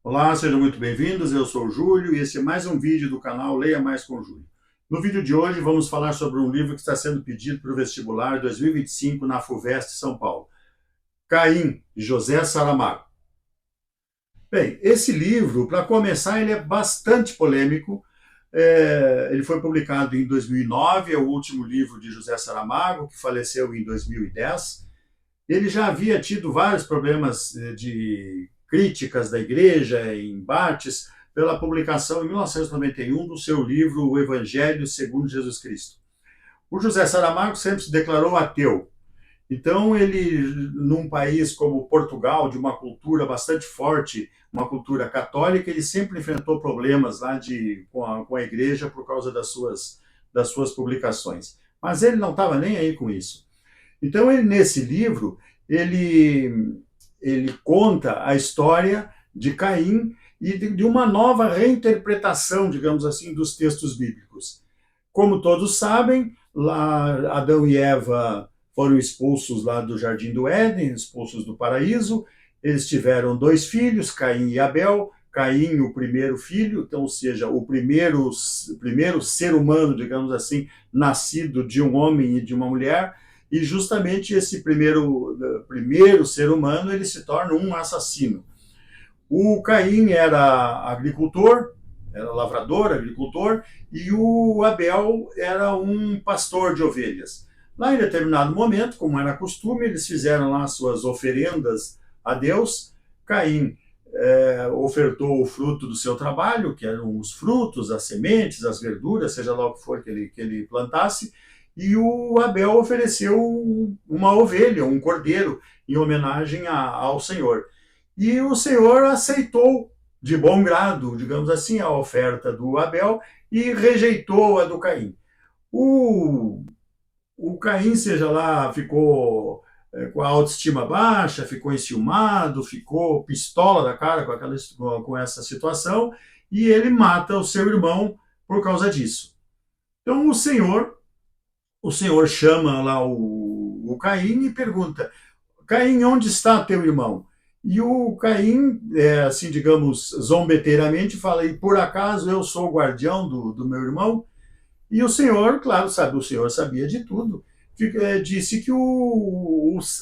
Olá, sejam muito bem-vindos. Eu sou o Júlio e esse é mais um vídeo do canal Leia Mais com Júlio. No vídeo de hoje vamos falar sobre um livro que está sendo pedido para o vestibular 2025 na FUVEST São Paulo. Caim, de José Saramago. Bem, esse livro, para começar, ele é bastante polêmico. Ele foi publicado em 2009, é o último livro de José Saramago, que faleceu em 2010. Ele já havia tido vários problemas de críticas da igreja, embates, pela publicação em 1991 do seu livro O Evangelho segundo Jesus Cristo. O José Saramago sempre se declarou ateu. Então, ele, num país como Portugal, de uma cultura bastante forte, uma cultura católica, ele sempre enfrentou problemas lá com a igreja por causa das suas publicações. Mas ele não estava nem aí com isso. Então, nesse livro, ele conta a história de Caim e de uma nova reinterpretação, digamos assim, dos textos bíblicos. Como todos sabem, lá Adão e Eva foram expulsos lá do Jardim do Éden, expulsos do paraíso. Eles tiveram dois filhos, Caim e Abel. Caim, o primeiro filho, então, ou seja, o primeiro ser humano, digamos assim, nascido de um homem e de uma mulher. E justamente esse primeiro ser humano, ele se torna um assassino. O Caim era agricultor, era lavrador, agricultor, e o Abel era um pastor de ovelhas. Lá em determinado momento, como era costume, eles fizeram lá suas oferendas a Deus. Caim ofertou o fruto do seu trabalho, que eram os frutos, as sementes, as verduras, seja lá o que for que ele plantasse, e o Abel ofereceu uma ovelha, um cordeiro, em homenagem ao Senhor. E o Senhor aceitou de bom grado, digamos assim, a oferta do Abel e rejeitou a do Caim. O Caim, seja lá, ficou com a autoestima baixa, ficou enciumado, ficou pistola da cara com essa situação, e ele mata o seu irmão por causa disso. Então o Senhor chama lá o Caim e pergunta: Caim, onde está teu irmão? E o Caim, assim, digamos, zombeteiramente, fala: e por acaso eu sou o guardião do meu irmão? E o Senhor, claro, sabe, o Senhor sabia de tudo. Disse que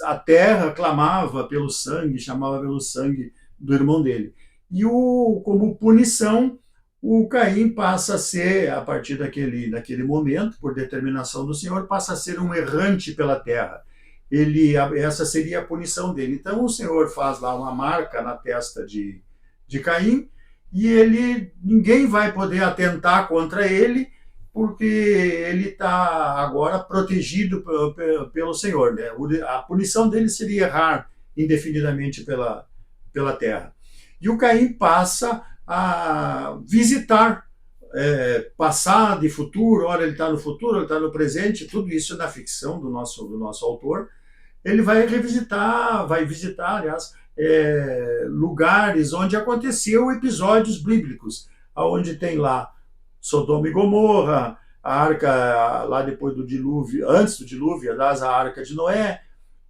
a terra clamava pelo sangue, chamava pelo sangue do irmão dele. E como punição, o Caim passa a ser, a partir daquele momento, por determinação do Senhor, passa a ser um errante pela terra. Essa seria a punição dele. Então o Senhor faz lá uma marca na testa de Caim, e ninguém vai poder atentar contra ele, porque ele está agora protegido pelo Senhor. Né? A punição dele seria errar indefinidamente pela terra. E o Caim passa a visitar passado e futuro, ora ele está no futuro, ora ele está no presente, tudo isso na ficção do nosso autor. Ele vai visitar, aliás, lugares onde aconteceu episódios bíblicos, onde tem lá Sodoma e Gomorra, a arca lá depois do dilúvio, antes do dilúvio, aliás, a arca de Noé.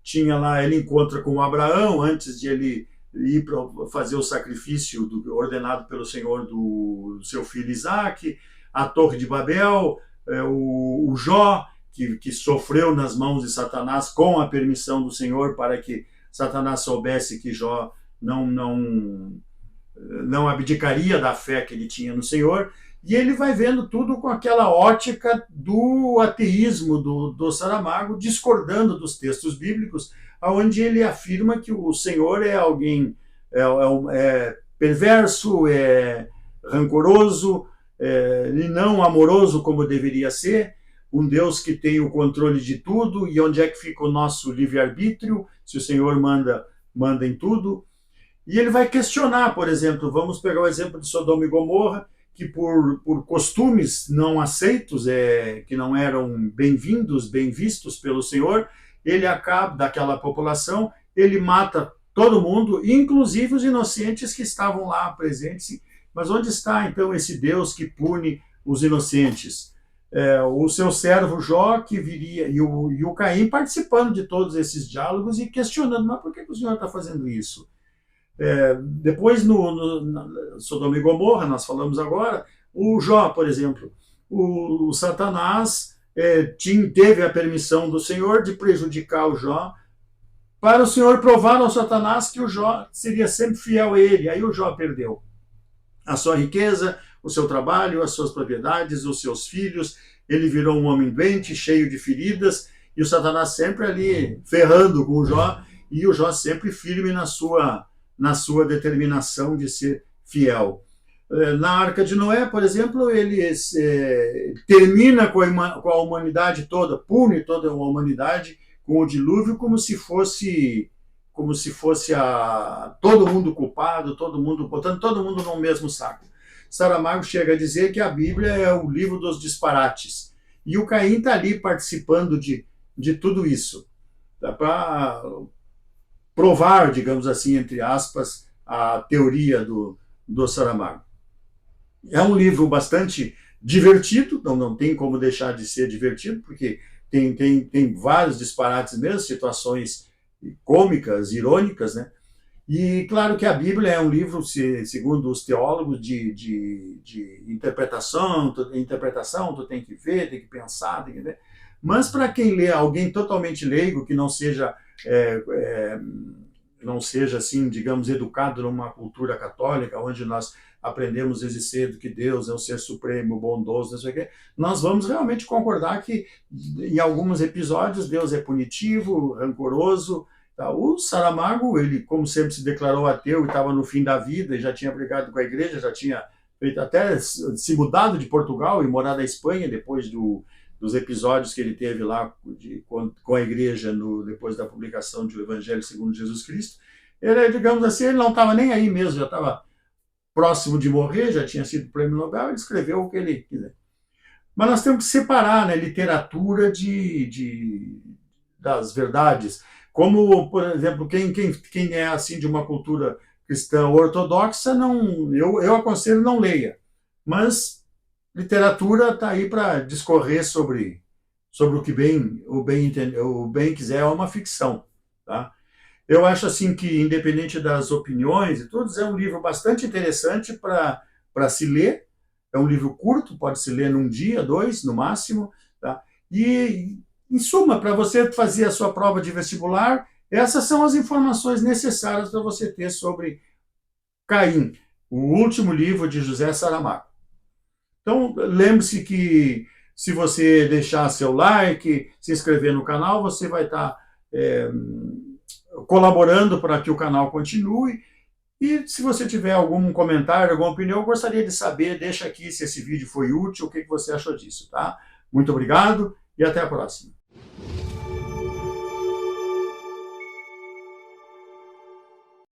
Tinha lá, ele encontra com Abraão antes de ele ir para fazer o sacrifício ordenado pelo Senhor do seu filho Isaac, a Torre de Babel, o Jó, que sofreu nas mãos de Satanás com a permissão do Senhor, para que Satanás soubesse que Jó não abdicaria da fé que ele tinha no Senhor. E ele vai vendo tudo com aquela ótica do ateísmo do Saramago, discordando dos textos bíblicos, onde ele afirma que o Senhor é alguém perverso, rancoroso, e não amoroso como deveria ser, um Deus que tem o controle de tudo. E onde é que fica o nosso livre-arbítrio, se o Senhor manda em tudo? E ele vai questionar, por exemplo, vamos pegar o exemplo de Sodoma e Gomorra, que por costumes não aceitos, que não eram bem-vindos, bem vistos pelo Senhor, ele acaba, daquela população, ele mata todo mundo, inclusive os inocentes que estavam lá presentes. Mas onde está, então, esse Deus que pune os inocentes? O seu servo Jó, que viria, e o Caim participando de todos esses diálogos e questionando: mas por que o Senhor está fazendo isso? Depois, Sodoma e Gomorra, nós falamos agora, o Jó, por exemplo, o Satanás teve a permissão do Senhor de prejudicar o Jó, para o Senhor provar ao Satanás que o Jó seria sempre fiel a ele. Aí o Jó perdeu a sua riqueza, o seu trabalho, as suas propriedades, os seus filhos. Ele virou um homem doente, cheio de feridas, e o Satanás sempre ali ferrando com o Jó, e o Jó sempre firme na sua determinação de ser fiel. Na Arca de Noé, por exemplo, ele termina com a humanidade toda, pune toda a humanidade com o dilúvio como se fosse todo mundo culpado, botando todo mundo no mesmo saco. Saramago chega a dizer que a Bíblia é o livro dos disparates. E o Caim está ali participando de tudo isso. Dá para provar, digamos assim, entre aspas, a teoria do Saramago. É um livro bastante divertido, não tem como deixar de ser divertido, porque tem vários disparates mesmo, situações cômicas, irônicas, né? E claro que a Bíblia é um livro, segundo os teólogos, de interpretação, tu tem que ver, tem que pensar, tem que ver. Mas para quem lê, alguém totalmente leigo, que não seja assim, digamos, educado numa cultura católica, onde nós aprendemos desde cedo que Deus é um ser supremo, bondoso, não sei o quê, nós vamos realmente concordar que, em alguns episódios, Deus é punitivo, rancoroso. Tá? O Saramago, ele, como sempre, se declarou ateu e estava no fim da vida, e já tinha brigado com a igreja, já tinha feito até se mudado de Portugal e morar na Espanha, depois dos episódios que ele teve lá com a igreja depois da publicação do Evangelho segundo Jesus Cristo. Ele, digamos assim, ele não estava nem aí mesmo, já estava próximo de morrer, já tinha sido prêmio Nobel, ele escreveu o que ele quiser. Mas nós temos que separar, né, literatura das verdades. Como, por exemplo, quem é assim de uma cultura cristã ortodoxa, eu aconselho não leia. Mas literatura está aí para discorrer sobre o bem quiser, é uma ficção. Tá? Eu acho assim que, independente das opiniões e tudo, é um livro bastante interessante para se ler. É um livro curto, pode se ler num dia, 2, no máximo. Tá? E, em suma, para você fazer a sua prova de vestibular, essas são as informações necessárias para você ter sobre Caim, o último livro de José Saramago. Então, lembre-se que se você deixar seu like, se inscrever no canal, você vai estar colaborando para que o canal continue. E se você tiver algum comentário, alguma opinião, eu gostaria de saber, deixa aqui se esse vídeo foi útil, o que você achou disso, tá? Muito obrigado e até a próxima.